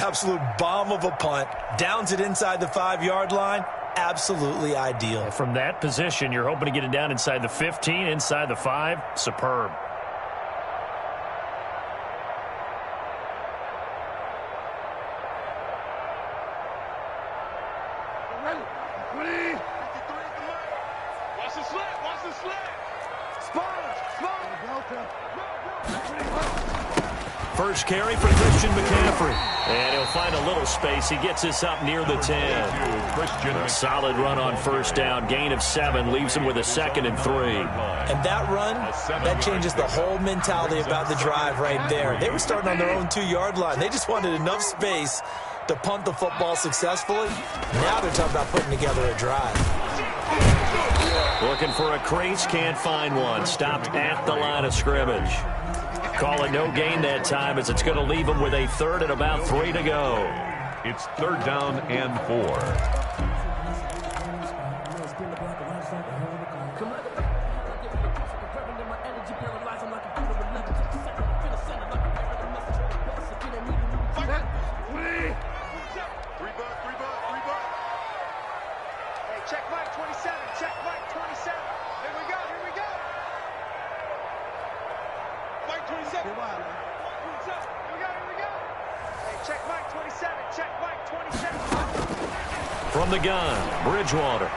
absolute bomb of a punt. Downs it inside the 5-yard line. Absolutely ideal. From that position, you're hoping to get it down inside the 15, inside the 5. Superb. First carry for Christian McCaffrey. And he'll find a little space. He gets this up near the 10. A solid run on first down. Gain of 7 leaves him with a 2nd and 3. And that run, that changes the whole mentality about the drive right there. They were starting on their own 2-yard line. They just wanted enough space to punt the football successfully. Now they're talking about putting together a drive. Looking for a crease, can't find one. Stopped at the line of scrimmage. Call it no gain that time as it's going to leave him with a 3rd and about 3 to go. It's 3rd down and 4. From the gun, Bridgewater.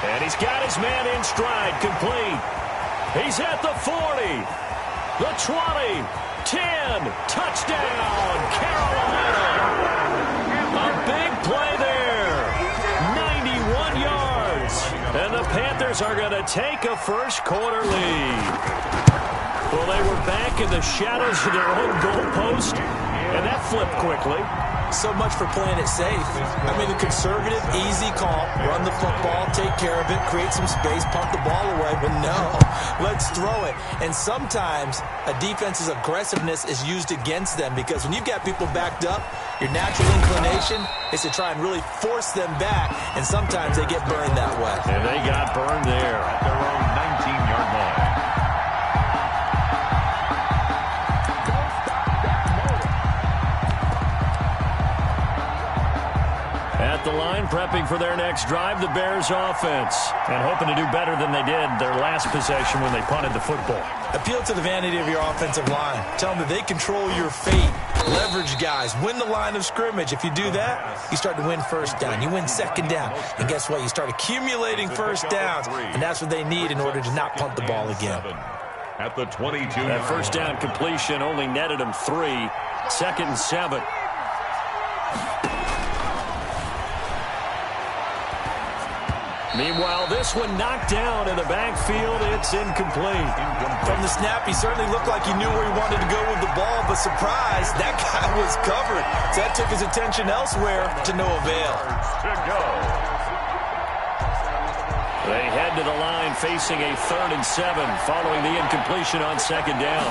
And he's got his man in stride, complete. He's at the 40, the 20, 10, touchdown, Carolina. A big play there, 91 yards. And the Panthers are going to take a first-quarter lead. Well, they were back in the shadows of their own goalpost, and that flipped quickly. So much for playing it safe. I mean, the conservative, easy call, run the football, take care of it, create some space, pump the ball away. But no, let's throw it. And sometimes a defense's aggressiveness is used against them because when you've got people backed up, your natural inclination is to try and really force them back, and sometimes they get burned that way. And they got burned there at their own 19-yard line. At the line, prepping for their next drive, the Bears offense. And hoping to do better than they did their last possession when they punted the football. Appeal to the vanity of your offensive line. Tell them that they control your fate. Leverage guys. Win the line of scrimmage. If you do that, you start to win first down. You win 2nd down. And guess what? You start accumulating first downs. And that's what they need in order to not punt the ball again. At the 22. That first down completion only netted them 3. 2nd and 7. Meanwhile, this one knocked down in the backfield. It's incomplete. From the snap, he certainly looked like he knew where he wanted to go with the ball, but surprise, that guy was covered. So that took his attention elsewhere to no avail. They head to the line facing a 3rd and 7 following the incompletion on 2nd down.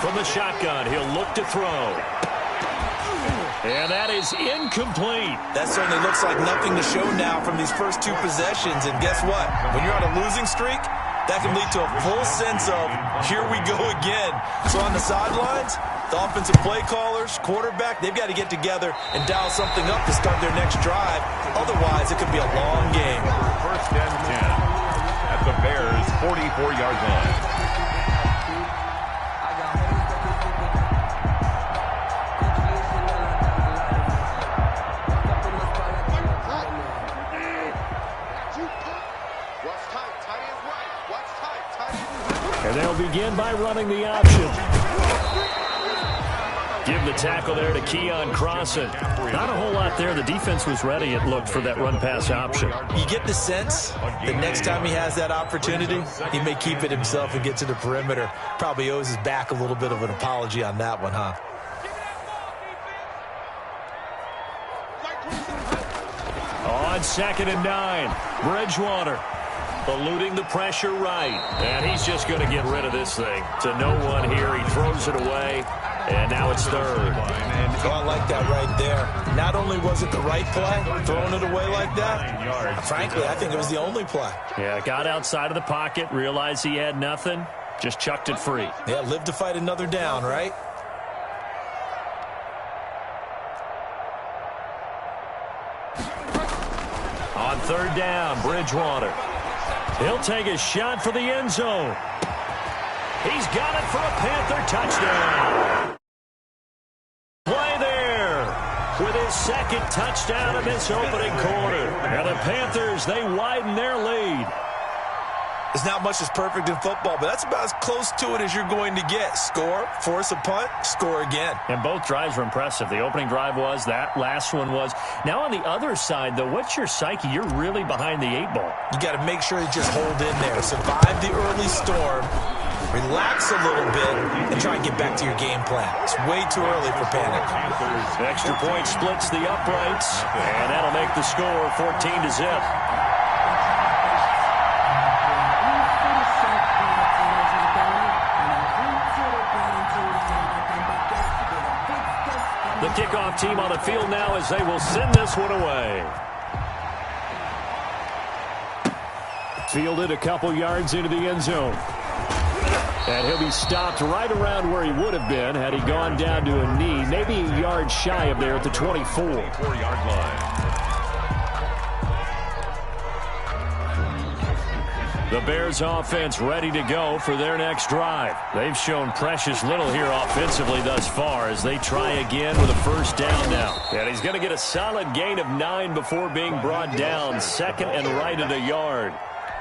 From the shotgun, he'll look to throw. And that is incomplete. That certainly looks like nothing to show now from these first 2 possessions. And guess what? When you're on a losing streak, that can lead to a full sense of, here we go again. So on the sidelines, the offensive play callers, quarterback, they've got to get together and dial something up to start their next drive. Otherwise, it could be a long game. 1st and 10 at the Bears' 44-yard line. And they'll begin by running the option. Give the tackle there to Keon Crossan. Not a whole lot there. The defense was ready, it looked, for that run-pass option. You get the sense that next time he has that opportunity, he may keep it himself and get to the perimeter. Probably owes his back a little bit of an apology on that one, huh? On 2nd and 9, Bridgewater. Eluding the pressure right. And he's just going to get rid of this thing. To no one here. He throws it away. And now it's 3rd. Oh, I like that right there. Not only was it the right play, throwing it away like that, frankly, I think it was the only play. Yeah, got outside of the pocket, realized he had nothing, just chucked it free. Yeah, live to fight another down, right? On third down, Bridgewater. He'll take a shot for the end zone. He's got it for a Panther touchdown. Play there with his second touchdown of this opening quarter. And the Panthers, they widen their lead. There's not much that's perfect in football, but that's about as close to it as you're going to get. Score, force a punt, score again. And both drives were impressive. The opening drive was, that last one was. Now on the other side, though, what's your psyche? You're really behind the 8-ball. You got to make sure you just hold in there. Survive the early storm, relax a little bit, and try and get back to your game plan. It's way too early for panic. Extra point splits the uprights, and that'll make the score 14-0. The kickoff team on the field now as they will send this one away. Fielded a couple yards into the end zone. And he'll be stopped right around where he would have been had he gone down to a knee, maybe a yard shy of there at the 24. 4-yard line. The Bears offense ready to go for their next drive. They've shown precious little here offensively thus far as they try again with a first down now. And he's going to get a solid gain of 9 before being brought down, second and right at a yard.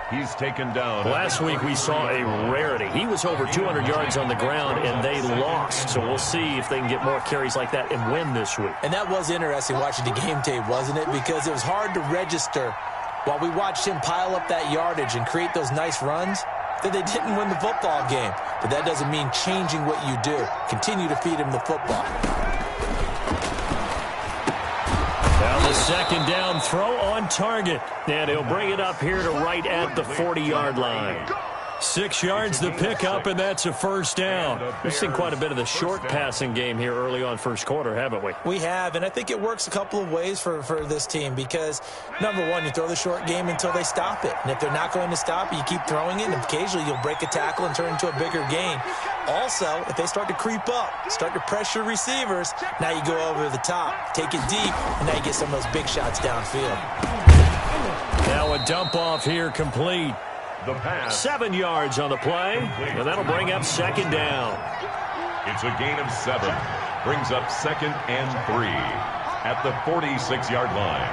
He's taken down. Last week we saw a rarity. He was over 200 yards on the ground, and they lost. So we'll see if they can get more carries like that and win this week. And that was interesting watching the game tape, wasn't it? Because it was hard to register while we watched him pile up that yardage and create those nice runs that they didn't win the football game. But that doesn't mean changing what you do. Continue to feed him the football. Now the second down throw on target. And he'll bring it up here to right at the 40-yard line. 6 yards to pick up, and that's a first down. We've seen quite a bit of the short passing game here early on first quarter, haven't we? We have, and I think it works a couple of ways for this team because, number one, you throw the short game until they stop it. And if they're not going to stop it, you keep throwing it, and occasionally you'll break a tackle and turn into a bigger gain. Also, if they start to creep up, start to pressure receivers, now you go over the top, take it deep, and now you get some of those big shots downfield. Now a dump off here complete. The pass. 7 yards on the play, and that'll bring up second down. It's a gain of 7. Brings up second and 3 at the 46-yard line.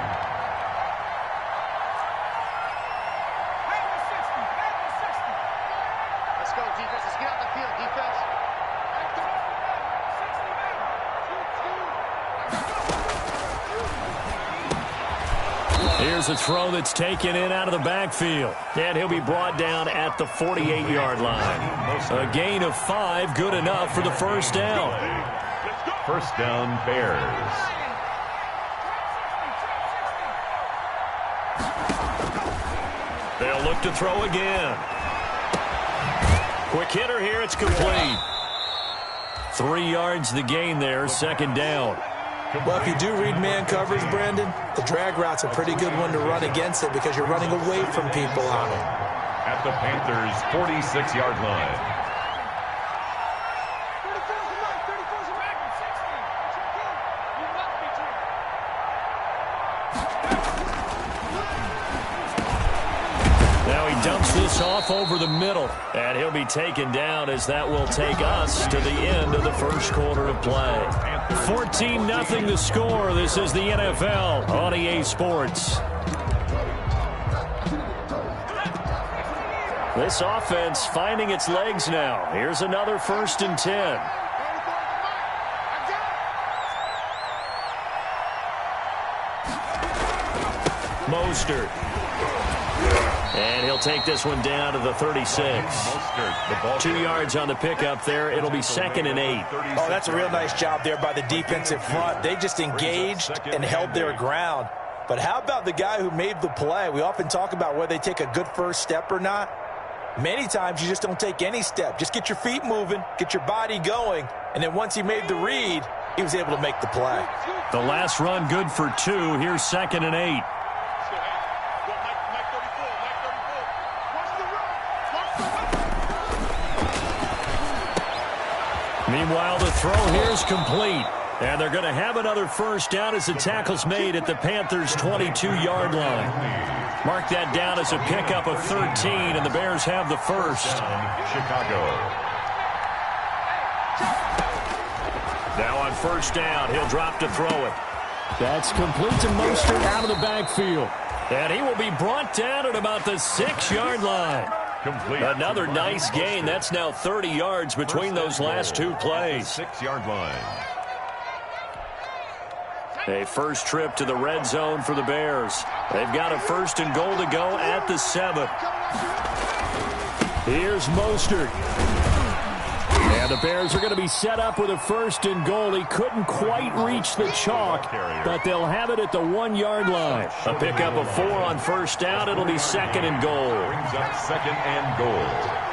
Let's go, defense. Let's get out the field, defense. Here's a throw that's taken in out of the backfield. And he'll be brought down at the 48-yard line. A gain of 5, good enough for the first down. First down, Bears. They'll look to throw again. Quick hitter here, it's complete. 3 yards the gain there, second down. Well, if you do read man coverage, Brandon, the drag route's a pretty good one to run against it because you're running away from people on it. At the Panthers' 46-yard line. Now he dumps this off over the middle, and he'll be taken down as that will take us to the end of the first quarter of play. 14-0 the score. This is the NFL on EA Sports. This offense finding its legs now. Here's another 1st and 10. Mostert. And he'll take this one down to the 36. 2 yards on the pickup there. It'll be second and 8. Oh, that's a real nice job there by the defensive front. They just engaged and held their ground. But how about the guy who made the play? We often talk about whether they take a good first step or not. Many times you just don't take any step. Just get your feet moving, get your body going, and then once he made the read, he was able to make the play. The last run good for 2. Here's second and 8. Meanwhile, the throw here is complete. And they're going to have another first down as the tackle's made at the Panthers' 22-yard line. Mark that down as a pickup of 13, and the Bears have the first. Chicago. Now on first down, he'll drop to throw it. That's complete to Mostert out of the backfield. And he will be brought down at about the 6-yard line. Complete. Another nice gain. That's now 30 yards between those last two plays. 6-yard line. A first trip to the red zone for the Bears. They've got a first and goal to go at the 7. Here's Mostert. And the Bears are going to be set up with a first and goal. He couldn't quite reach the chalk, but they'll have it at the 1-yard line. A pickup of 4 on first down. It'll be second and goal. Brings up second and goal.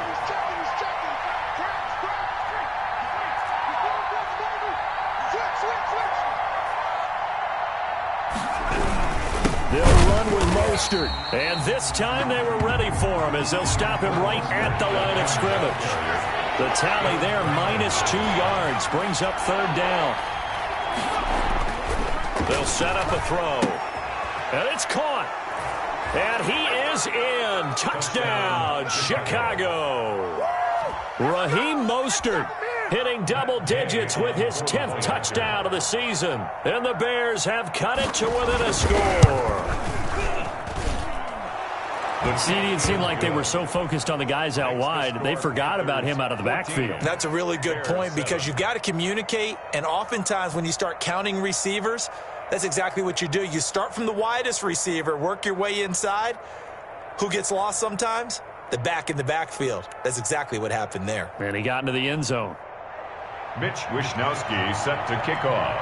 They'll run with Mostert. And this time they were ready for him as they'll stop him right at the line of scrimmage. The tally there, -2 yards, brings up third down. They'll set up a throw. And it's caught. And he is in. Touchdown, Chicago. Raheem Mostert hitting double digits with his 10th touchdown of the season. And the Bears have cut it to within a score. It didn't seem like they were so focused on the guys out wide, they forgot about him out of the backfield. That's a really good point because you've got to communicate, and oftentimes when you start counting receivers, that's exactly what you do. You start from the widest receiver, work your way inside. Who gets lost sometimes? The back in the backfield. That's exactly what happened there. And he got into the end zone. Mitch Wishnowsky set to kick off.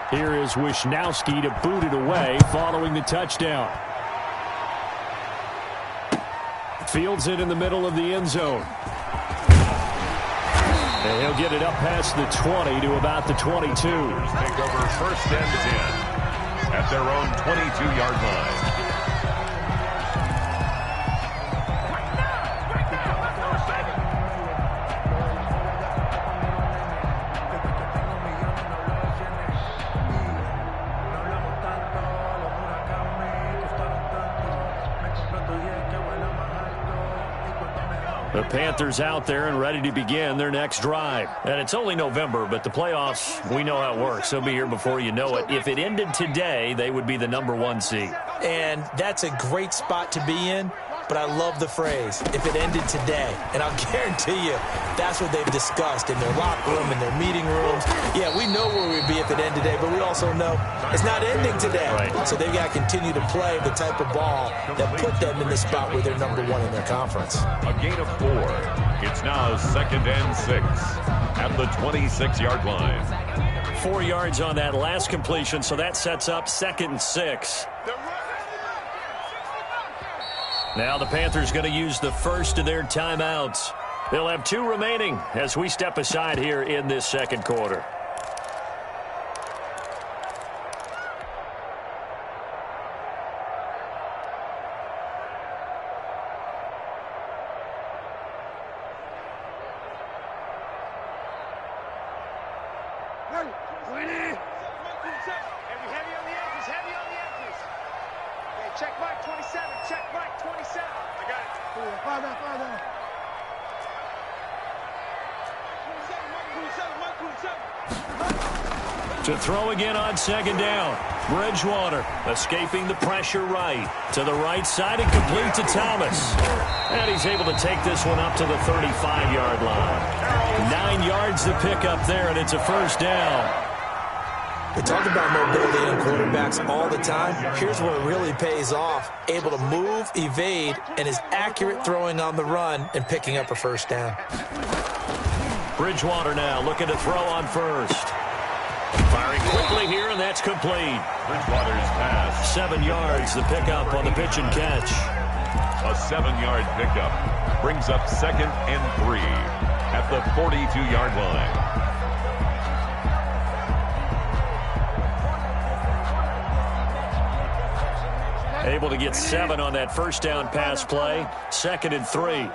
Here is Wishnowsky to boot it away following the touchdown. Fields it in the middle of the end zone. And he'll get it up past the 20 to about the 22. Take over first and 10 at their own 22-yard line. The Panthers out there and ready to begin their next drive. And it's only November, but the playoffs, we know how it works. They'll be here before you know it. If it ended today, they would be the #1 seed. And that's a great spot to be in, but I love the phrase, if it ended today. And I'll guarantee you, that's what they've discussed in their locker room, in their meeting rooms. Yeah, we know where we'd be if it ended today, but we also know it's not ending today. Right. So they've got to continue to play the type of ball that put them in the spot where they're #1 in their conference. A gain of 4. It's now 2nd and 6 at the 26-yard line. 4 yards on that last completion, so that sets up 2nd and 6. Now the Panthers going to use the first of their timeouts. They'll have 2 remaining as we step aside here in this second quarter. To throw again on 2nd down. Bridgewater escaping the pressure right. To the right side and complete to Thomas. And he's able to take this one up to the 35-yard line. 9 yards to pick up there, and it's a first down. We talk about mobility on quarterbacks all the time. Here's where it really pays off. Able to move, evade, and is accurate throwing on the run and picking up a first down. Bridgewater now looking to throw on first. Firing quickly here, and that's complete. Bridgewater's pass. 7 yards, the pickup on the pitch and catch. A 7-yard pickup brings up 2nd and 3 at the 42-yard line. Able to get 7 on that first down pass play. 2nd and 3.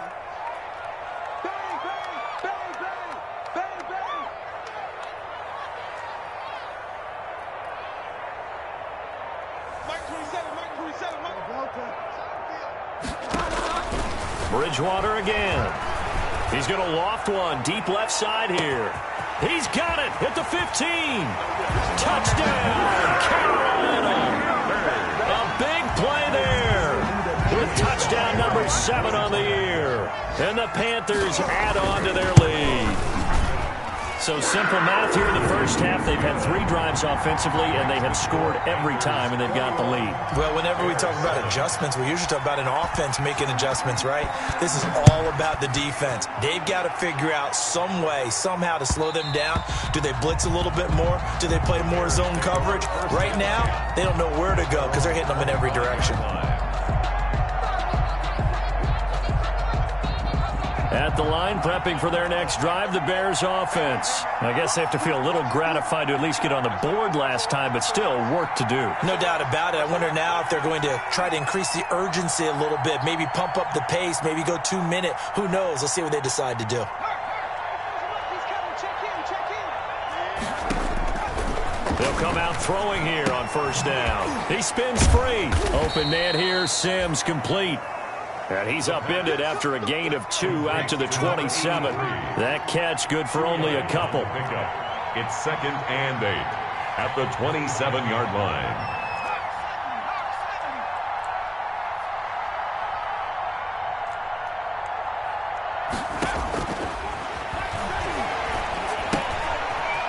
Bridgewater again. He's going to loft one deep left side here. He's got it at the 15. Touchdown, Carolina. A big play there with touchdown number 7 on the year. And the Panthers add on to their lead. So simple math here in the first half. They've had 3 drives offensively, and they have scored every time, and they've got the lead. Well, whenever we talk about adjustments, we usually talk about an offense making adjustments, right? This is all about the defense. They've got to figure out some way, somehow to slow them down. Do they blitz a little bit more? Do they play more zone coverage? Right now, they don't know where to go because they're hitting them in every direction. At the line, prepping for their next drive, the Bears offense. I guess they have to feel a little gratified to at least get on the board last time, but still work to do. No doubt about it. I wonder now if they're going to try to increase the urgency a little bit, maybe pump up the pace, maybe go 2-minute. Who knows? Let's see what they decide to do. They'll come out throwing here on first down. He spins free. Open man here, Sims complete. And he's upended after a gain of 2 out to the 27. That catch good for only a couple. It's 2nd and 8 at the 27-yard line.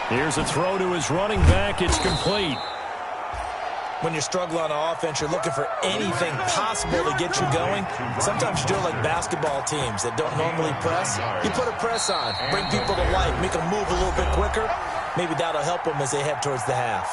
Here's a throw to his running back. It's complete. When you're struggling on offense, you're looking for anything possible to get you going. Sometimes you do it like basketball teams that don't normally press. You put a press on, bring people to life, make them move a little bit quicker. Maybe that'll help them as they head towards the half.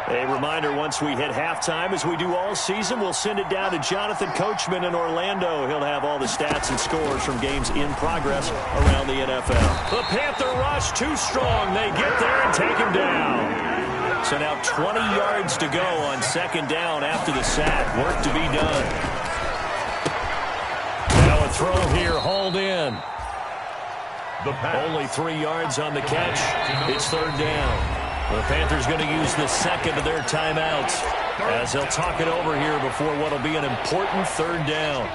A reminder, once we hit halftime, as we do all season, we'll send it down to Jonathan Coachman in Orlando. He'll have all the stats and scores from games in progress around the NFL. The Panther rush too strong. They get there and take him down. So now 20 yards to go on 2nd down after the sack. Work to be done. Now a throw here, hauled in. Only 3 yards on the catch. It's 3rd down. The Panthers going to use the second of their timeouts as they'll talk it over here before what will be an important 3rd down.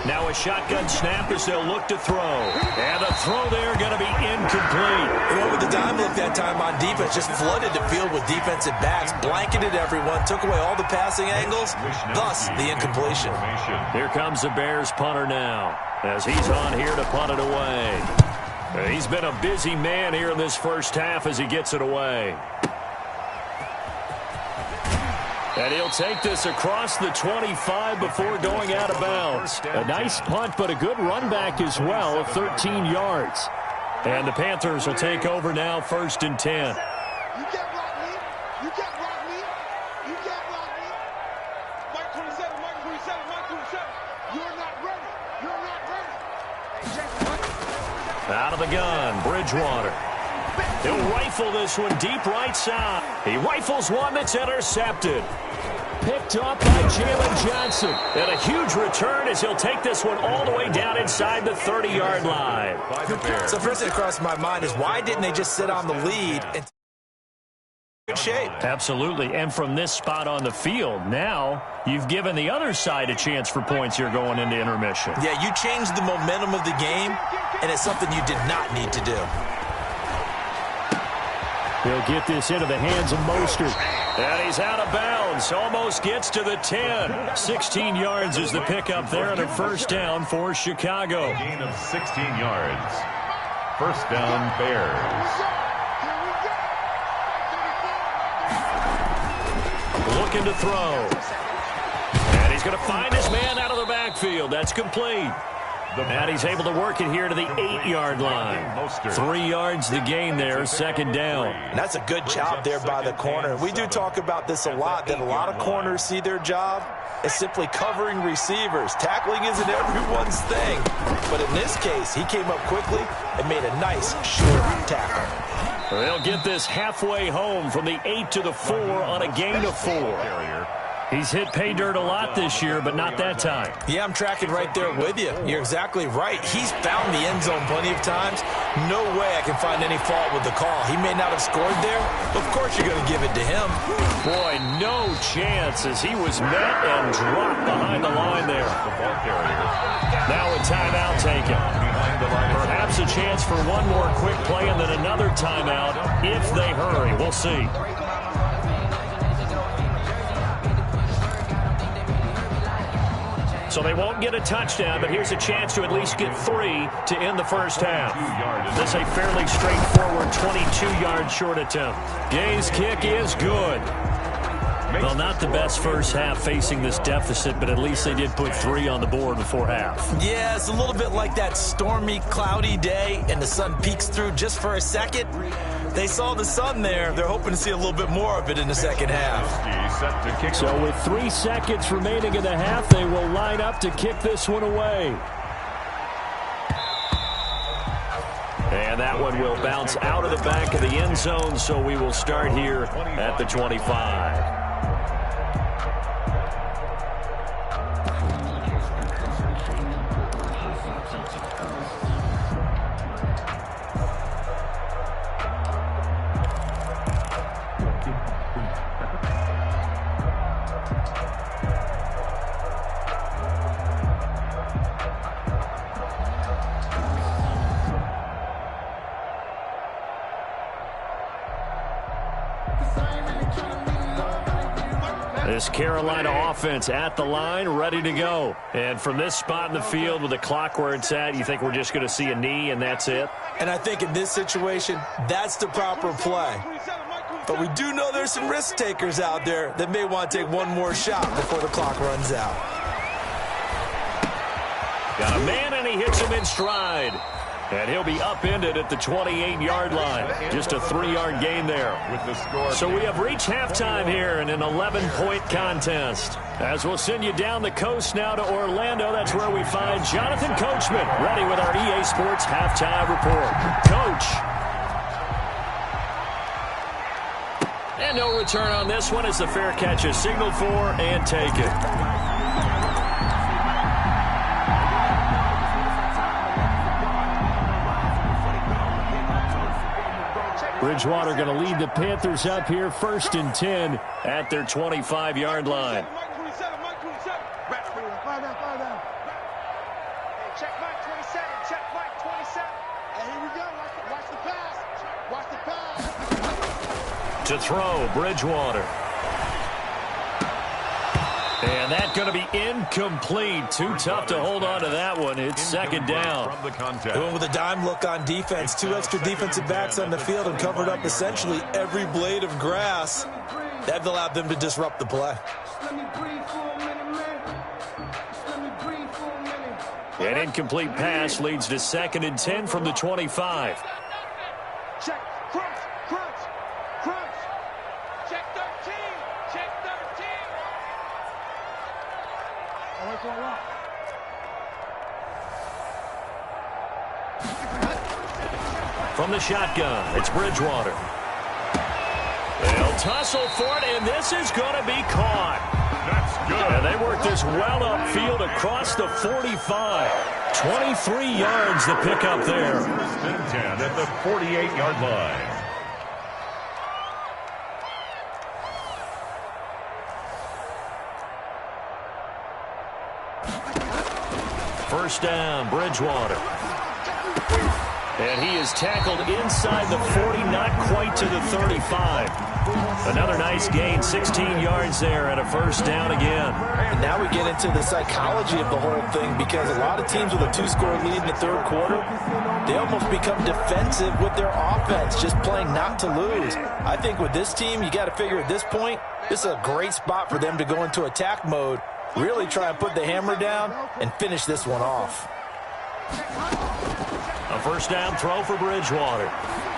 Now a shotgun snap as they'll look to throw. And a throw there going to be incomplete. He went with the dime look that time on defense, just flooded the field with defensive backs, blanketed everyone, took away all the passing angles, thus the incompletion. Here comes the Bears punter now as he's on here to punt it away. He's been a busy man here in this first half as he gets it away. And he'll take this across the 25 before going out of bounds. A nice punt, but a good run back as well of 13 yards. And the Panthers will take over now, 1st and 10. You can't block me. You can't block me. You can't block me. Mike 27, Mike 27, Mike 27. You're not ready. You're not ready. Out of the gun, Bridgewater. He'll rifle this one deep right side. He rifles one that's intercepted. Picked up by Jalen Johnson. And a huge return as he'll take this one all the way down inside the 30-yard line. So first thing that crossed my mind is why didn't they just sit on the lead and good shape? Absolutely. And from this spot on the field, now you've given the other side a chance for points here going into intermission. Yeah, you changed the momentum of the game, and it's something you did not need to do. He'll get this into the hands of Mostert. And he's out of bounds. Almost gets to the 10. 16 yards is the pickup there and a 1st down for Chicago. Gain of 16 yards. 1st down, Bears. Looking to throw. And he's going to find his man out of the backfield. That's complete. And he's able to work it here to the 8-yard line. 3 yards to gain there, second down. And that's a good job there by the corner. We do talk about this a lot, that a lot of corners see their job as simply covering receivers. Tackling isn't everyone's thing. But in this case, he came up quickly and made a nice short tackle. They'll get this halfway home from the 8 to the 4 on a gain of 4. He's hit pay dirt a lot this year, but not that time. Yeah, I'm tracking right there with you. You're exactly right. He's found the end zone plenty of times. No way I can find any fault with the call. He may not have scored there, but of course you're going to give it to him. Boy, no chance as he was met and dropped behind the line there. Now a timeout taken. Perhaps a chance for one more quick play and then another timeout if they hurry. We'll see. So they won't get a touchdown, but here's a chance to at least get 3 to end the first half. This is a fairly straightforward 22-yard short attempt. Gay's kick is good. Well, not the best first half facing this deficit, but at least they did put 3 on the board before half. Yeah, it's a little bit like that stormy, cloudy day, and the sun peeks through just for a second. They saw the sun there. They're hoping to see a little bit more of it in the second half. So with 3 seconds remaining in the half, they will line up to kick this one away. And that one will bounce out of the back of the end zone, so we will start here at the 25. This Carolina offense at the line, ready to go. And from this spot in the field with the clock where it's at, you think we're just going to see a knee and that's it? And I think in this situation, that's the proper play. But we do know there's some risk takers out there that may want to take one more shot before the clock runs out. Got a man and he hits him in stride. And he'll be upended at the 28-yard line. Just a 3-yard gain there. So we have reached halftime here in an 11-point contest. As we'll send you down the coast now to Orlando, that's where we find Jonathan Coachman, ready with our EA Sports halftime report. Coach. And no return on this one as the fair catch is signaled for and taken. Bridgewater going to lead the Panthers up here, 1st and 10 at their 25-yard line. Check Mike 27. Check Mike 27. And here we go. Watch the pass. Watch the pass. To throw, Bridgewater. And that's going to be incomplete. Too tough to hold on to that one. It's second down. Going with a dime look on defense. 2 extra defensive backs on the field and covered up essentially every blade of grass. That allowed them to disrupt the play. An incomplete pass leads to 2nd and 10 from the 25. Check. Crunch. Check 13. Check 13. From the shotgun, it's Bridgewater. They'll tussle for it, and this is going to be caught. That's good. And they work this well upfield across the 45. 23 yards to pick up there. 1st and 10 at the 48-yard line. First down, Bridgewater. And he is tackled inside the 40, not quite to the 35. Another nice gain, 16 yards there and a first down again. And now we get into the psychology of the whole thing, because a lot of teams with a 2-score lead in the 3rd quarter, they almost become defensive with their offense, just playing not to lose. I think with this team, you got to figure at this point, this is a great spot for them to go into attack mode, really try and put the hammer down and finish this one off. A first down throw for Bridgewater.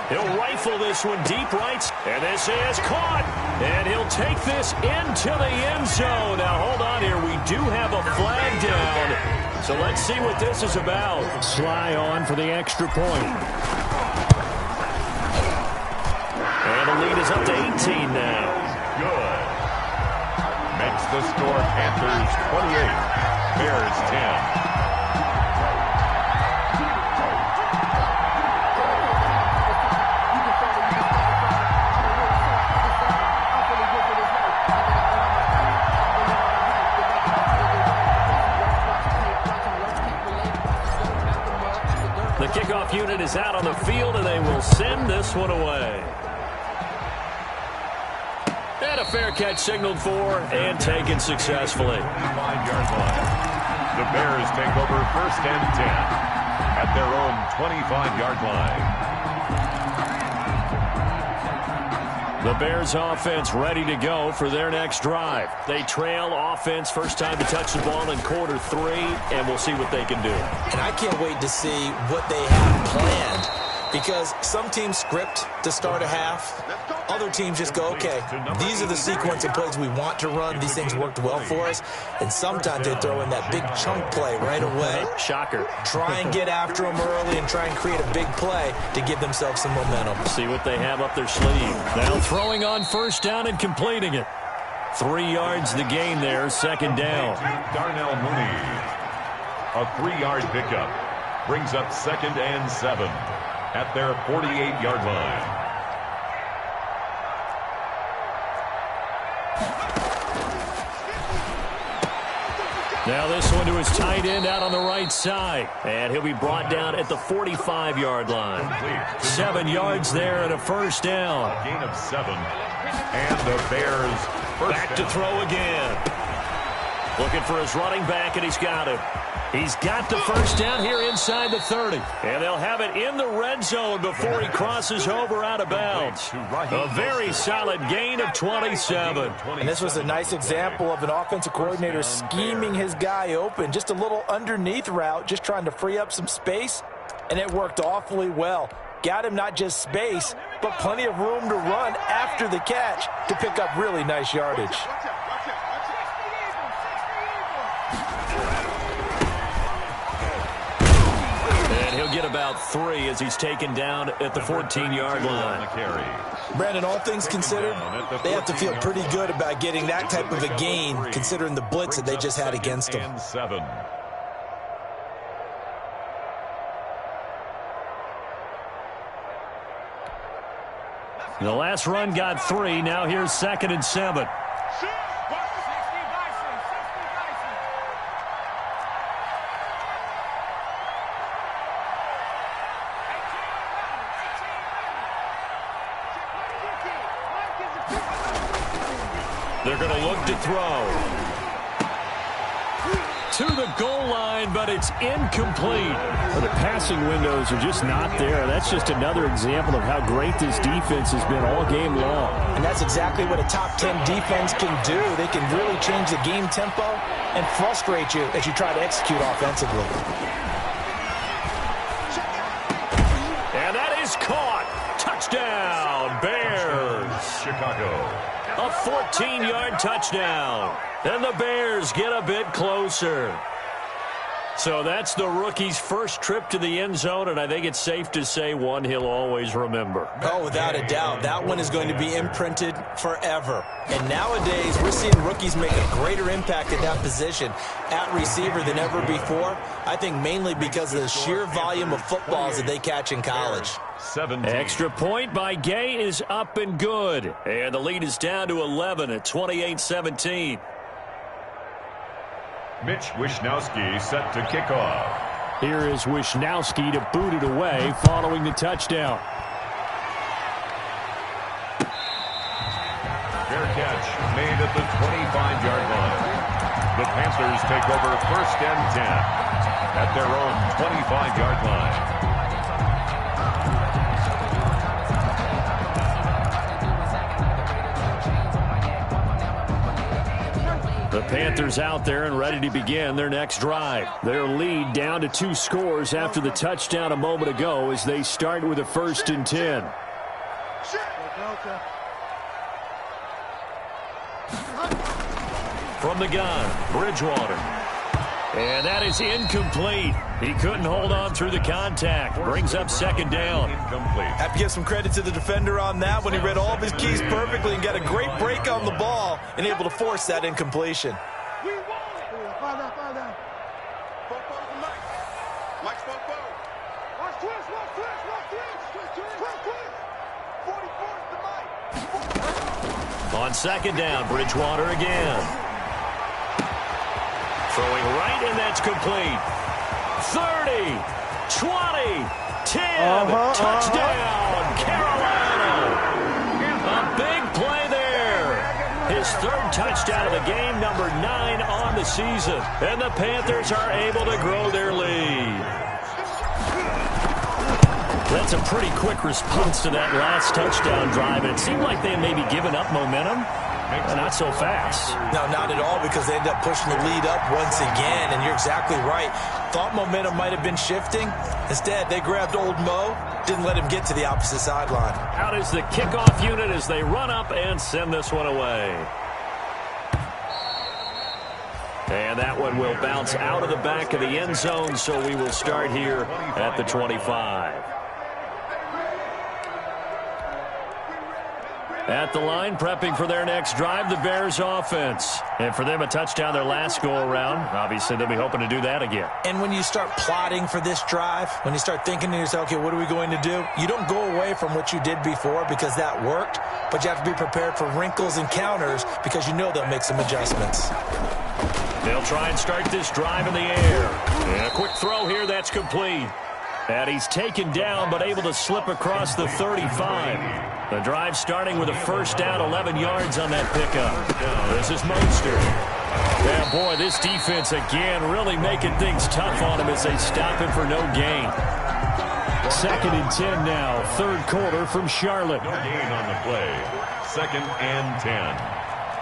He'll rifle this one deep right, and this is caught. And he'll take this into the end zone. Now, hold on here. We do have a flag down. So let's see what this is about. Sly on for the extra point. And the lead is up to 18 now. Good. Makes the score Panthers 28, Bears 10. The kickoff unit is out on the field, and they will send this one away. And a fair catch signaled for and taken successfully. 5-yard line. The Bears take over first and 10 at their own 25-yard line. The Bears offense ready to go for their next drive. They trail offense first time to touch the ball in quarter 3, and we'll see what they can do. And I can't wait to see what they have planned, because some teams script to start a half. Other teams just go, okay, these are the sequence of plays we want to run. These things worked well for us. And sometimes they throw in that big chunk play right away. Shocker. Try and get after them early and try and create a big play to give themselves some momentum. See what they have up their sleeve. Now throwing on first down and completing it. 3 yards the gain there, second down. Darnell Mooney. A 3-yard pickup brings up second and 7 at their 48-yard line. Now this one to his tight end out on the right side. And he'll be brought down at the 45-yard line. 7 yards there and a first down. A gain of 7. And the Bears back to throw again. Looking for his running back, and he's got him. He's got the first down here inside the 30. And they'll have it in the red zone before he crosses over out of bounds. A very solid gain of 27. And this was a nice example of an offensive coordinator scheming his guy open. Just a little underneath route, just trying to free up some space. And it worked awfully well. Got him not just space, but plenty of room to run after the catch to pick up really nice yardage. He'll get about 3 as he's taken down at the 14-yard line. Brandon, all things considered, they have to feel pretty good about getting that type of a gain, considering the blitz that they just had against them. The last run got 3. Now here's second and 7. They're going to look to throw. To the goal line, but it's incomplete. Well, the passing windows are just not there. That's just another example of how great this defense has been all game long. And that's exactly what a top 10 defense can do. They can really change the game tempo and frustrate you as you try to execute offensively. And that is caught. Touchdown, Bears. Chicago. A 14-yard touchdown. And the Bears get a bit closer. So that's the rookie's first trip to the end zone, and I think it's safe to say one he'll always remember. Oh, without a doubt. That one is going to be imprinted forever. And nowadays, we're seeing rookies make a greater impact at that position at receiver than ever before. I think mainly because of the sheer volume of footballs that they catch in college. 17. Extra point by Gay is up and good. And the lead is down to 11 at 28-17. Mitch Wishnowsky set to kick off. Here is Wishnowsky to boot it away following the touchdown. Fair catch made at the 25-yard line. The Panthers take over first and 10 at their own 25-yard line. The Panthers out there and ready to begin their next drive. Their lead down to 2 scores after the touchdown a moment ago as they start with a 1st and 10. From the gun, Bridgewater. And that is incomplete. He couldn't hold on through the contact. Brings up 2nd down. Incomplete. Have to give some credit to the defender on that when he read all of his keys perfectly and got a great break on the ball and able to force that incompletion. On 2nd down, Bridgewater again. Throwing right, and that's complete. 30, 20, 10, touchdown, Carolina. A big play there. His 3rd touchdown of the game, number 9 on the season. And the Panthers are able to grow their lead. That's a pretty quick response to that last touchdown drive. And it seemed like they had maybe given up momentum. Not so fast. No, not at all, because they end up pushing the lead up once again, and you're exactly right. Thought momentum might have been shifting. Instead, they grabbed old Mo, didn't let him get to the opposite sideline. Out is the kickoff unit as they run up and send this one away. And that one will bounce out of the back of the end zone, so we will start here at the 25. At the line, prepping for their next drive, the Bears offense. And for them, a touchdown their last go-around. Obviously, they'll be hoping to do that again. And when you start plotting for this drive, when you start thinking to yourself, okay, what are we going to do? You don't go away from what you did before because that worked, but you have to be prepared for wrinkles and counters because you know they'll make some adjustments. They'll try and start this drive in the air. And a quick throw here, that's complete. And he's taken down, but able to slip across the 35. The drive starting with a 1st down, 11 yards on that pickup. This is Mostert. Yeah, boy, this defense again really making things tough on him as they stop him for no gain. 2nd and 10 now, 3rd quarter from Charlotte. No gain on the play. 2nd and 10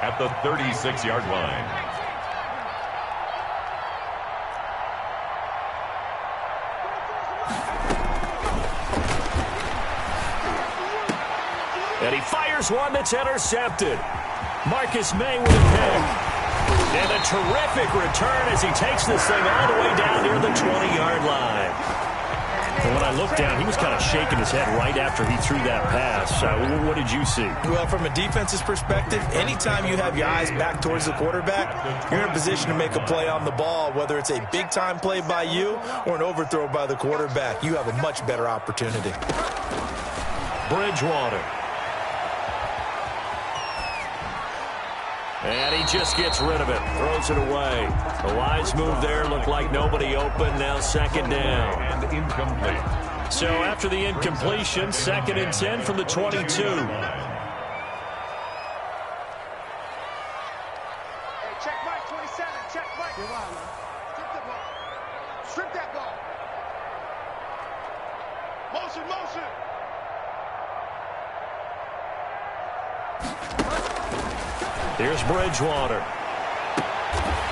at the 36-yard line. And he fires one that's intercepted. Marcus May with a pick. And a terrific return as he takes this thing all the way down near the 20-yard line. And when I looked down, he was kind of shaking his head right after he threw that pass. What did you see? Well, from a defense's perspective, anytime you have your eyes back towards the quarterback, you're in a position to make a play on the ball, whether it's a big-time play by you or an overthrow by the quarterback. You have a much better opportunity. Bridgewater. And he just gets rid of it, throws it away. A wise move there, looked like nobody open, now 2nd down. And incomplete. So after the incompletion, 2nd and 10 from the 22. Hey, check Mike 27, check Mike. Strip that ball. Strip that ball. Motion, motion. Here's Bridgewater.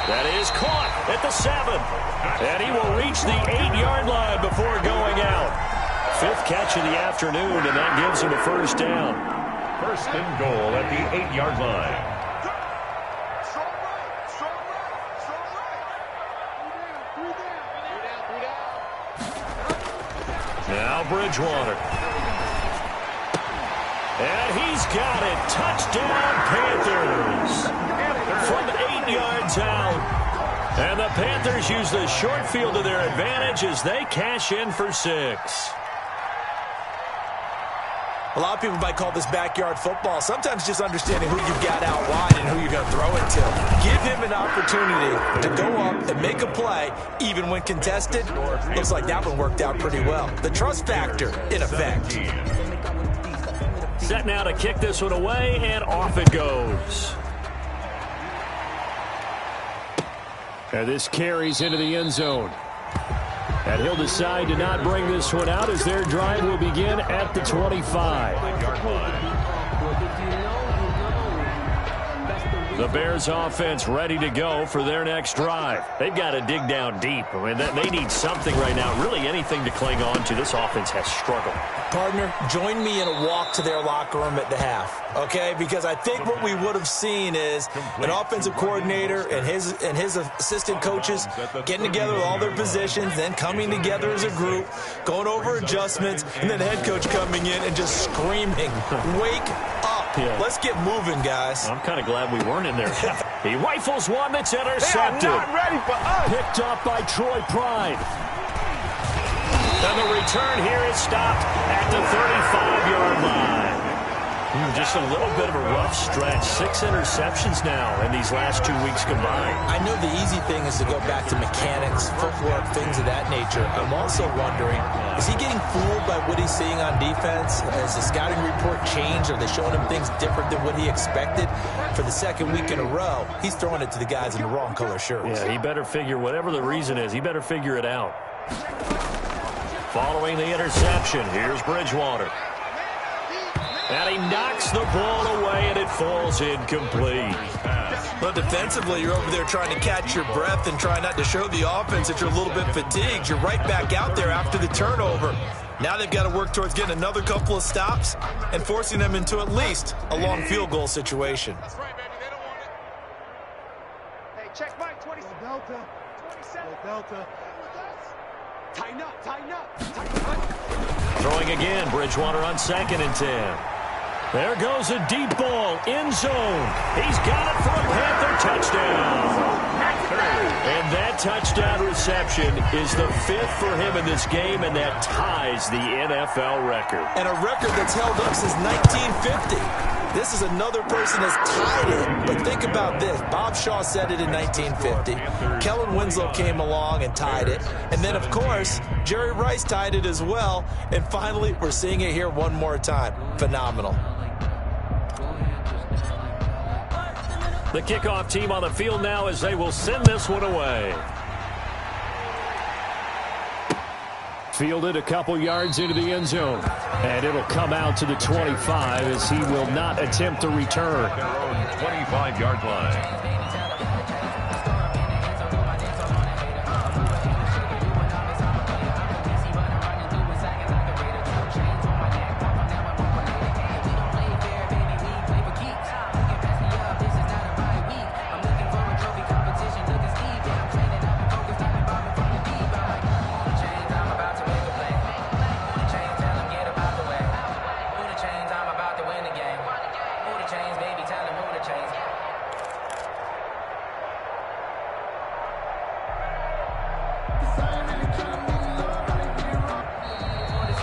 That is caught at the 7. And he will reach the 8-yard line before going out. 5th catch of the afternoon, and that gives him a 1st down. 1st and goal at the 8-yard line. Now Bridgewater. And he's got it. Touchdown, Panthers. From 8 yards out. And the Panthers use the short field to their advantage as they cash in for 6. A lot of people might call this backyard football. Sometimes just understanding who you've got out wide and who you're going to throw it to. Give him an opportunity to go up and make a play, even when contested. Looks like that one worked out pretty well. The trust factor, in effect. Set now to kick this one away, and off it goes. And this carries into the end zone. And he'll decide to not bring this one out as their drive will begin at the 25. The Bears offense ready to go for their next drive. They've got to dig down deep. I mean, they need something right now, really anything to cling on to. This offense has struggled. Partner, join me in a walk to their locker room at the half, okay? Because I think what we would have seen is an offensive coordinator and his assistant coaches getting together with all their positions, then coming together as a group, going over adjustments, and then the head coach coming in and just screaming, "Wake up. Yeah. Let's get moving, guys." I'm kind of glad we weren't in there. He rifles one that's intercepted. They are not ready for us. Picked up by Troy Pride. And the return here is stopped at the 35-yard line. Just a little bit of a rough stretch. 6 interceptions now in these last 2 weeks combined. I know the easy thing is to go back to mechanics, footwork, things of that nature. I'm also wondering, is he getting fooled by what he's seeing on defense? Has the scouting report changed? Are they showing him things different than what he expected? For the second week in a row, he's throwing it to the guys in the wrong color shirts. Yeah, he better figure, whatever the reason is, he better figure it out. Following the interception, here's Bridgewater. And he knocks the ball away, and it falls incomplete. But defensively, you're over there trying to catch your breath and try not to show the offense that you're a little bit fatigued. You're right back out there after the turnover. Now they've got to work towards getting another couple of stops and forcing them into at least a long field goal situation. That's right, baby. They don't want it. Hey, check Mike, 27. Delta. 27. Delta. Tighten up, tighten up, tighten up. Throwing again, Bridgewater on 2nd and 10. There goes a deep ball, end zone. He's got it for a Panther touchdown. And that touchdown reception is the 5th for him in this game, and that ties the NFL record. And a record that's held up since 1950. This is another person that's tied it. But think about this. Bob Shaw said it in 1950. Kellen Winslow came along and tied it. And then, of course, Jerry Rice tied it as well. And finally, we're seeing it here one more time. Phenomenal. The kickoff team on the field now as they will send this one away. Fielded a couple yards into the end zone. And it'll come out to the 25 as he will not attempt to return. Their own 25-yard line.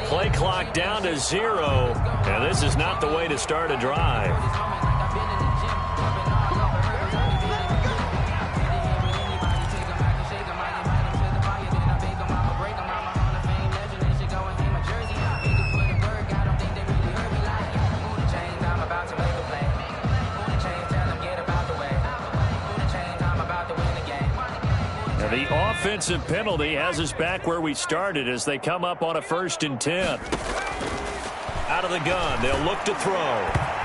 Play clock down to 0, and this is not the way to start a drive. The offensive penalty has us back where we started as they come up on a 1st and 10. Out of the gun, they'll look to throw.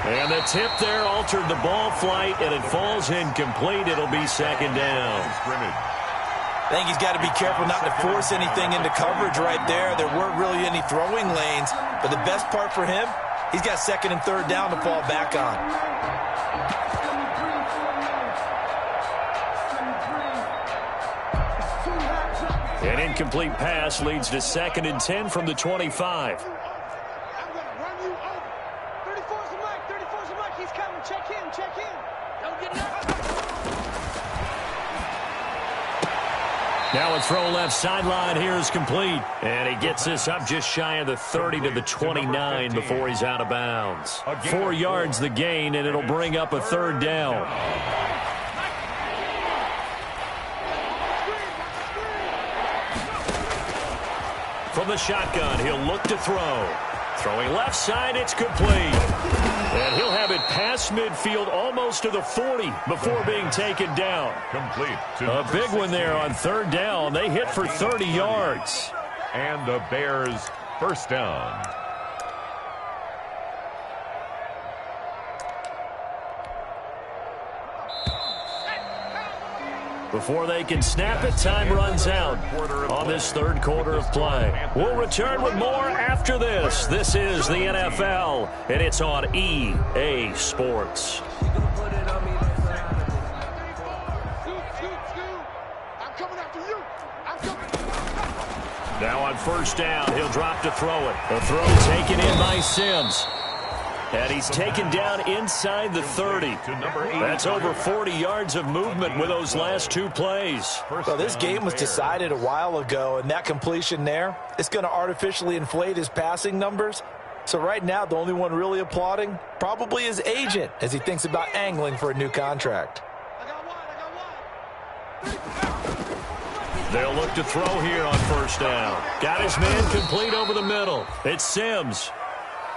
And the tip there altered the ball flight, and it falls incomplete. It'll be 2nd down. I think he's got to be careful not to force anything into coverage right there. There weren't really any throwing lanes. But the best part for him, he's got 2nd and 3rd down to fall back on. An incomplete pass leads to 2nd and 10 from the 25. I'm going to run you over. 34's the mic. 34's the mic. He's coming. Check in. Check in. Don't get nervous. Now a throw left sideline here is complete. And he gets this up just shy of the 30 to the 29 before he's out of bounds. 4 yards the gain, and it'll bring up a 3rd down. From the shotgun, he'll look to throw. Throwing left side, it's complete. And he'll have it past midfield almost to the 40 before being taken down. Complete. A big one there on 3rd down. They hit for 30 yards. And the Bears' 1st down. Before they can snap it, time runs out on this third quarter of play. We'll return with more after this. This is the NFL, and it's on EA Sports. Now on first down, he'll drop to throw it. The throw taken in by Sims. And he's taken down inside the 30. That's over 40 yards of movement with those last two plays. Well, this game was decided a while ago, and that completion there is going to artificially inflate his passing numbers. So right now, the only one really applauding probably his agent as he thinks about angling for a new contract. They'll look to throw here on first down. Got his man complete over the middle. It's Sims.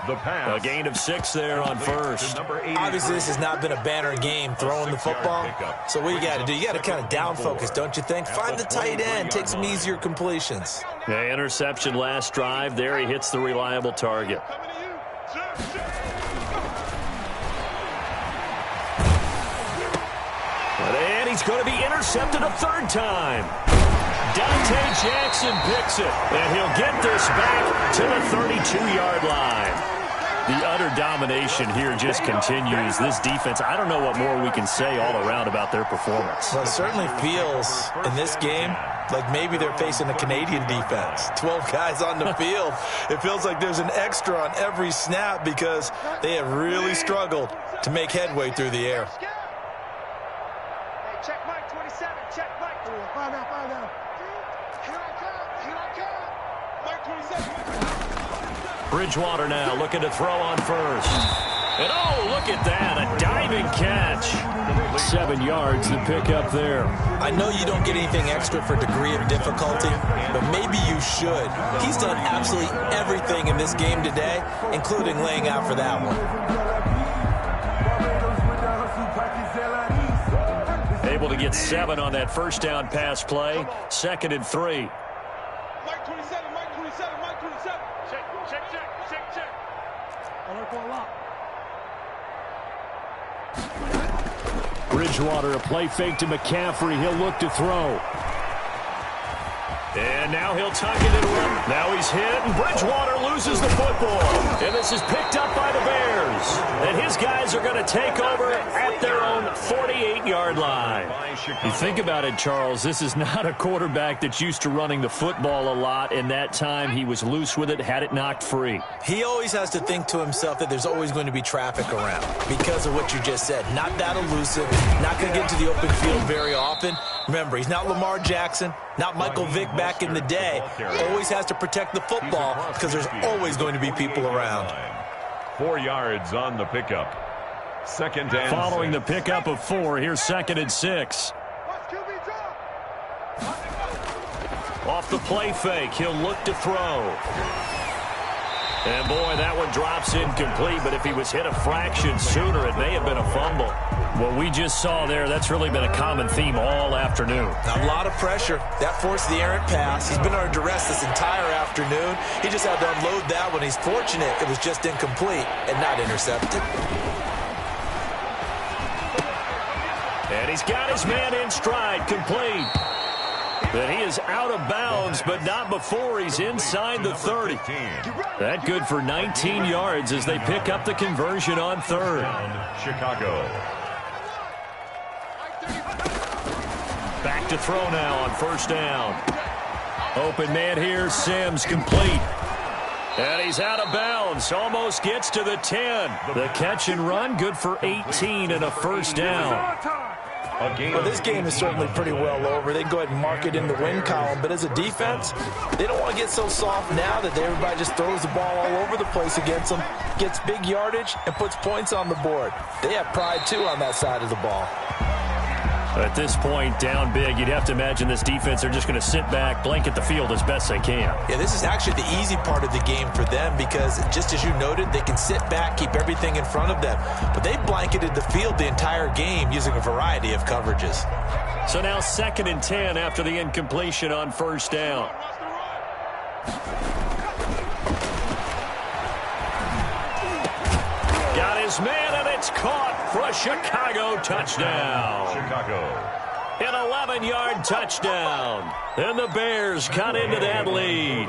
The pass. A gain of 6 there on first. Obviously, this has not been a banner game throwing the football. So what you got to do, you got to kind of down focus, don't you think? Find the tight end, take some easier completions. Yeah, interception last drive. There he hits the reliable target. And he's going to be intercepted a third time. Dante Jackson picks it, and he'll get this back to the 32-yard line. The utter domination here just continues. This defense, I don't know what more we can say all around about their performance. Well, it certainly feels in this game like maybe they're facing a Canadian defense. 12 guys on the field. It feels like there's an extra on every snap because they have really struggled to make headway through the air. Check Mike 27. Check Mike. Find out. Here I come. Mike 27. Bridgewater now looking to throw on first. And oh, look at that. A diving catch. 7 yards to pick up there. I know you don't get anything extra for degree of difficulty, but maybe you should. He's done absolutely everything in this game today, including laying out for that one. Able to get 7 on that first down pass play. 2nd and 3. Mike 27. Mike 27. Mike 27. Check. Alert for a lock. Bridgewater, a play fake to McCaffrey. He'll look to throw. And now he'll tuck it and run. Now he's hit, and Bridgewater loses the football. And this is picked up by the Bears. And his guys are going to take over at their own 48-yard line. You think about it, Charles, this is not a quarterback that's used to running the football a lot, and that time he was loose with it, had it knocked free. He always has to think to himself that there's always going to be traffic around because of what you just said. Not that elusive, not going to get to the open field very often. Remember, he's not Lamar Jackson, not Michael Vick back in the day. Always has to protect the football because there's always going to be people around. 4 yards on the pickup. 2nd and Following the pickup of 4, here's 2nd and 6. Off the play fake, he'll look to throw. And boy, that one drops incomplete, but if he was hit a fraction sooner, it may have been a fumble. What we just saw there, that's really been a common theme all afternoon. A lot of pressure. That forced the errant pass. He's been under duress this entire afternoon. He just had to unload that one. He's fortunate it was just incomplete and not intercepted. And he's got his man in stride, complete. Then he is out of bounds, but not before he's inside the 30. That good for 19 yards as they pick up the conversion on 3rd. Chicago. Back to throw now on first down. Open man here, Sims, complete. And he's out of bounds, almost gets to the 10. The catch and run, good for 18 and a first down. Well, this game is certainly pretty well over. They can go ahead and mark it in the win column. But as a defense, they don't want to get so soft now that everybody just throws the ball all over the place against them, gets big yardage, and puts points on the board. They have pride, too, on that side of the ball. At this point, down big, you'd have to imagine this defense are just going to sit back, blanket the field as best they can. Yeah, this is actually the easy part of the game for them because, just as you noted, they can sit back, keep everything in front of them. But they blanketed the field the entire game using a variety of coverages. So now 2nd and 10 after the incompletion on first down. Got his man, and it's caught for a Chicago touchdown. Chicago. An 11-yard touchdown. And the Bears cut into that lead.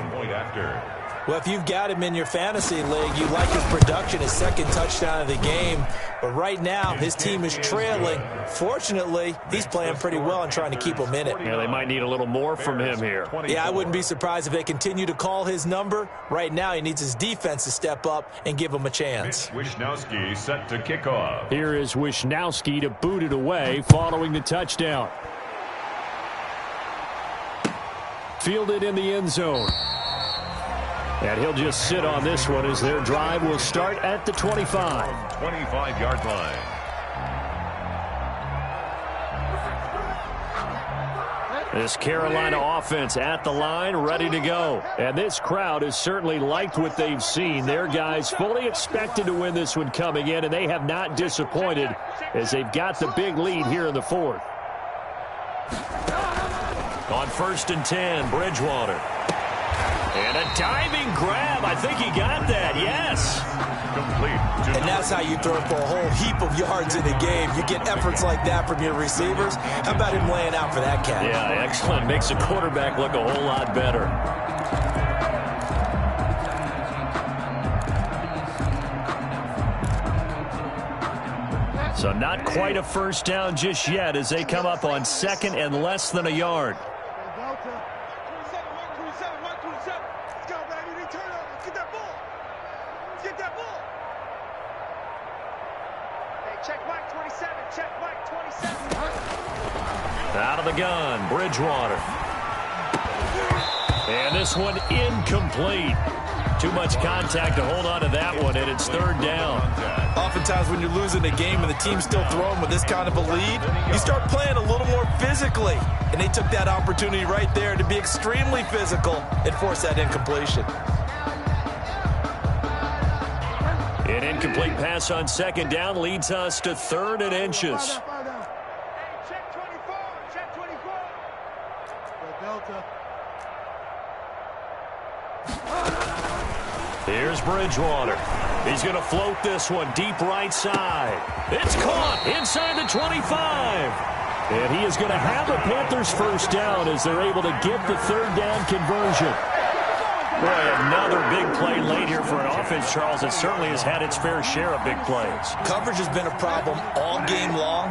Well, if you've got him in your fantasy league, you like his production, his second touchdown of the game. But right now, his team is trailing. Fortunately, he's playing pretty well and trying to keep him in it. Yeah, they might need a little more from him here. Yeah, I wouldn't be surprised if they continue to call his number. Right now, he needs his defense to step up and give him a chance. Wishnowski set to kick off. Here is Wishnowski to boot it away following the touchdown. Fielded in the end zone. And he'll just sit on this one as their drive will start at the 25. 25-yard line. This Carolina offense at the line, ready to go. And this crowd has certainly liked what they've seen. Their guys fully expected to win this one coming in, and they have not disappointed as they've got the big lead here in the fourth. On 1st and 10, Bridgewater. And a diving grab. I think he got that, yes. Complete. And that's how you throw for a whole heap of yards in a game. You get efforts like that from your receivers. How about him laying out for that catch? Yeah, excellent. Makes the quarterback look a whole lot better. So not quite a first down just yet as they come up on 2nd and less than a yard. Out of the gun, Bridgewater. And this one incomplete. Too much contact to hold on to that one, and it's 3rd down. Oftentimes when you're losing a game and the team's still throwing with this kind of a lead, you start playing a little more physically. And they took that opportunity right there to be extremely physical and force that incompletion. An incomplete pass on 2nd down leads us to 3rd and inches. Here's Bridgewater. He's going to float this one deep right side. It's caught inside the 25. And he is going to have a Panthers first down as they're able to get the 3rd down conversion. Boy, another big play late here for an offense, Charles, that certainly has had its fair share of big plays. Coverage has been a problem all game long,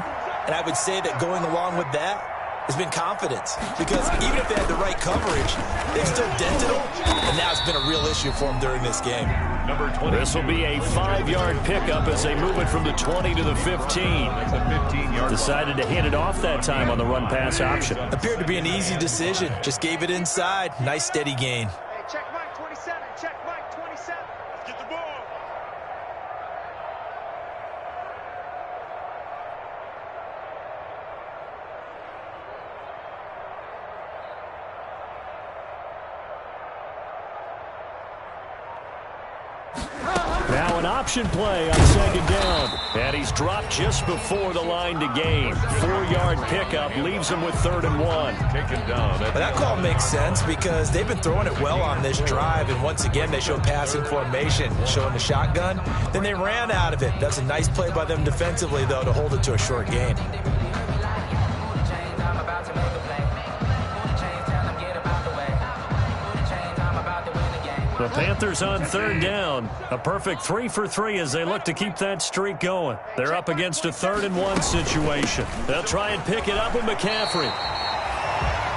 and I would say that going along with that has been confidence. Because even if they had the right coverage, they've still dented them, and now it's been a real issue for them during this game. Number 20. This will be a 5-yard pickup as they move it from the 20 to the 15. The 15-yard Decided to hand it off that time on the run-pass option. Appeared to be an easy decision. Just gave it inside. Nice steady gain. Check Mike 27. Check Mike 27. Let's get the ball. Now an option play on 2nd down. And he's dropped just before the line to gain. 4-yard pickup leaves him with 3rd and 1. taken down. But that call makes sense because they've been throwing it well on this drive, and once again they showed passing formation, showing the shotgun. Then they ran out of it. That's a nice play by them defensively, though, to hold it to a short gain. The Panthers on 3rd down. A perfect 3 for 3 as they look to keep that streak going. They're up against a 3rd and 1 situation. They'll try and pick it up with McCaffrey.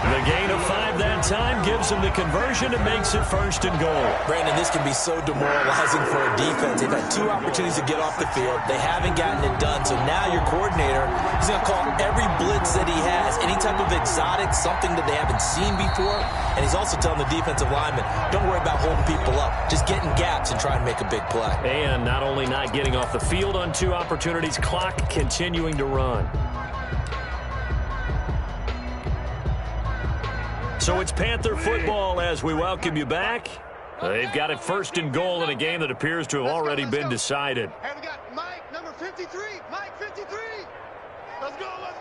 The gain of 5 that time gives them the conversion and makes it 1st and goal. Brandon, this can be so demoralizing for a defense. They've had 2 opportunities to get off the field. They haven't gotten it done. So now your coordinator is going to call every blitz that he has, any type of exotic, something that they haven't seen before. And he's also telling the defensive lineman, don't worry about holding people up. Just get in gaps and try and make a big play. And not only not getting off the field on 2 opportunities, clock continuing to run. So it's Panther football as we welcome you back. They've got it 1st and goal in a game that appears to have already been decided. Hey, we got Mike, number 53. Mike, 53. Let's go, let's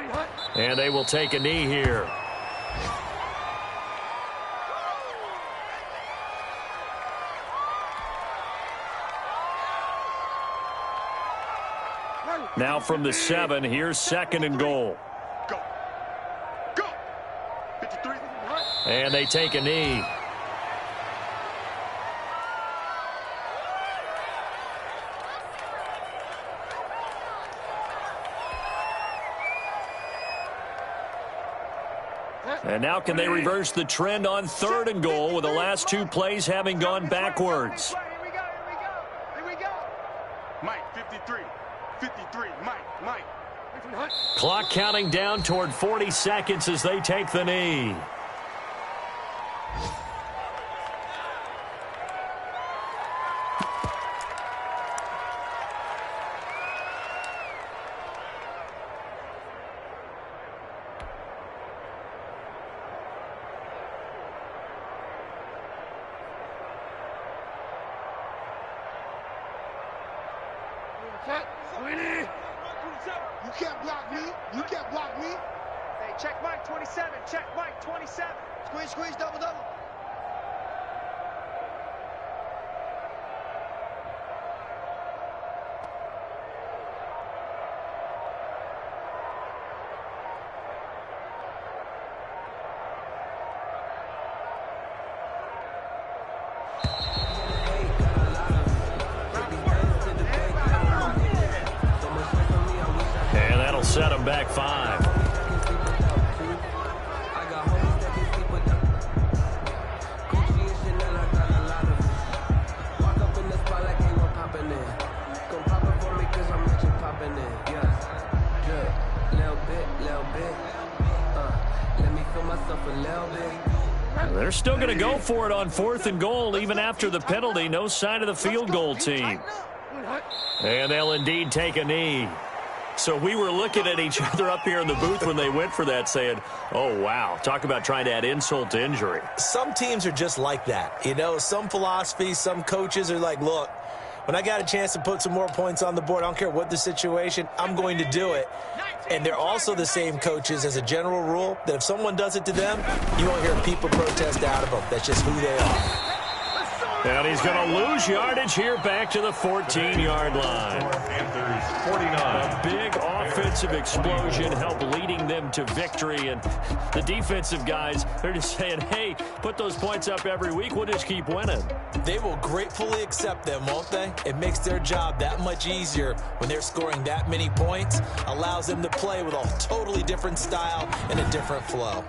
go. And they will take a knee here. Now from the 7, here's 2nd and goal. Go. Go. 53. And they take a knee. And now can they reverse the trend on 3rd and goal with the last 2 plays having gone backwards? Here we go. Mike, 53. 53. Mike. Clock counting down toward 40 seconds as they take the knee. You can't block me. You can't block me. Hey, check Mike 27. Check Mike 27. Squeeze, double. And that'll set them back 5. They're still going to go for it on 4th and goal even after the penalty. No sign of the field goal team. And they'll indeed take a knee. So we were looking at each other up here in the booth when they went for that saying, oh, wow, talk about trying to add insult to injury. Some teams are just like that. You know, some philosophies, some coaches are like, look, when I got a chance to put some more points on the board, I don't care what the situation, I'm going to do it. And they're also the same coaches as a general rule that if someone does it to them, you won't hear people protest out of them. That's just who they are. And he's going to lose yardage here back to the 14-yard line. Panthers 49. A big offensive explosion helped leading them to victory. And the defensive guys, they're just saying, hey, put those points up every week. We'll just keep winning. They will gratefully accept them, won't they? It makes their job that much easier when they're scoring that many points. Allows them to play with a totally different style and a different flow.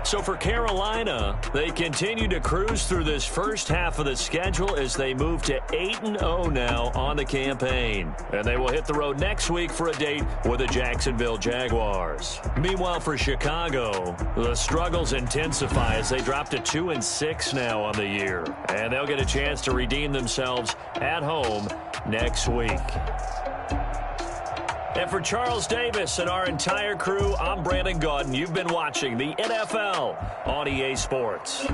So for Carolina, they continue to cruise through this first half of the schedule as they move to 8-0 now on the campaign. And they will hit the road next week for a date with the Jacksonville Jaguars. Meanwhile, for Chicago, the struggles intensify as they drop to 2-6 now on the year. And they'll get a chance to redeem themselves at home next week. And for Charles Davis and our entire crew, I'm Brandon Gaudin. You've been watching the NFL on EA Sports.